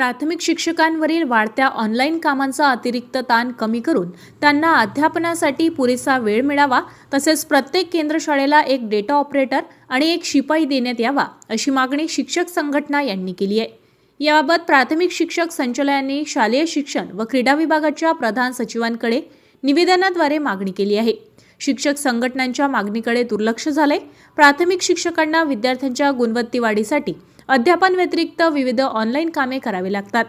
प्राथमिक शिक्षकांवरील वाढत्या ऑनलाईन कामांचा अतिरिक्त ताण कमी करून त्यांना अध्यापनासाठी पुरेसा वेळ मिळावा, तसेच प्रत्येक केंद्रशाळेला एक डेटा ऑपरेटर आणि एक शिपाई देण्यात यावा, अशी मागणी शिक्षक संघटना यांनी केली आहे। याबाबत प्राथमिक शिक्षक संचालनालयाने शालेय शिक्षण व क्रीडा विभागाच्या प्रधान सचिवांकडे निवेदनाद्वारे मागणी केली आहे। शिक्षक संघटनांच्या मागणीकडे दुर्लक्ष झाले। प्राथमिक शिक्षकांना विद्यार्थ्यांच्या गुणवत्तेवाढीसाठी अध्यापन व्यतिरिक्त विविध ऑनलाईन कामे करावी लागतात।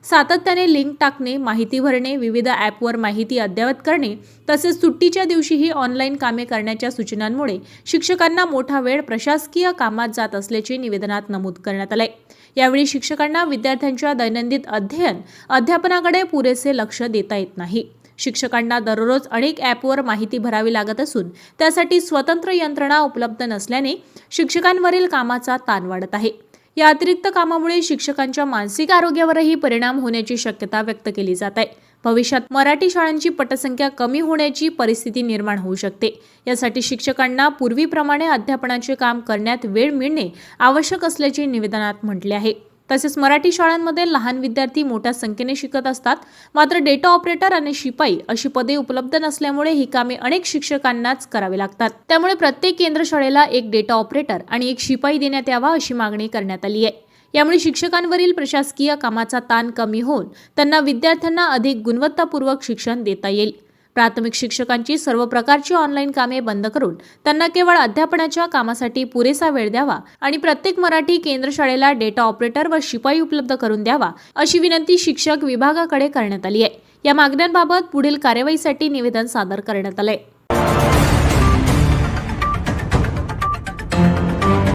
सातत्याने लिंक टाकणे, माहिती भरणे, विविध ॲपवर माहिती अद्ययावत करणे तसेच सुट्टीच्या दिवशीही ऑनलाईन कामे करण्याच्या सूचनांमुळे शिक्षकांना मोठा वेळ प्रशासकीय कामात जात असल्याचे निवेदनात नमूद करण्यात आले। यावेळी शिक्षकांना विद्यार्थ्यांच्या दैनंदिन अध्यापनाकडे पुरेसे लक्ष देता येत नाही। शिक्षकांना दररोज अनेक ॲपवर माहिती भरावी लागत असून त्यासाठी स्वतंत्र यंत्रणा उपलब्ध नसल्याने शिक्षकांवरील कामाचा ताण वाढत आहे। या अतिरिक्त कामामुळे शिक्षकांच्या मानसिक आरोग्यावरही परिणाम होण्याची शक्यता व्यक्त केली जात आहे। भविष्यात मराठी शाळांची पटसंख्या कमी होण्याची परिस्थिती निर्माण होऊ शकते। यासाठी शिक्षकांना पूर्वीप्रमाणे अध्यापनाचे काम करण्यात वेळ मिळणे आवश्यक असल्याचे निवेदनात म्हटले आहे। तसेच मराठी शाळांमध्ये लहान विद्यार्थी मोठ्या संख्येने शिकत असतात, मात्र डेटा ऑपरेटर आणि शिपाई अशी पदे उपलब्ध नसल्यामुळे ही कामे अनेक शिक्षकांनाच करावी लागतात। त्यामुळे प्रत्येक केंद्रशाळेला एक डेटा ऑपरेटर आणि एक शिपाई देण्यात यावा, अशी मागणी करण्यात आली आहे। यामुळे शिक्षकांवरील प्रशासकीय कामाचा ताण कमी होऊन त्यांना विद्यार्थ्यांना अधिक गुणवत्तापूर्वक शिक्षण देता येईल। प्राथमिक शिक्षकांची सर्व प्रकारची ऑनलाईन कामे बंद करून त्यांना केवळ अध्यापनाच्या कामासाठी पुरेसा वेळ द्यावा आणि प्रत्येक मराठी केंद्रशाळेला डेटा ऑपरेटर व शिपाई उपलब्ध करून द्यावा, अशी विनंती शिक्षक विभागाकडे करण्यात आली आहे। या मागण्यांबाबत पुढील कार्यवाहीसाठी निवेदन सादर करण्यात आले।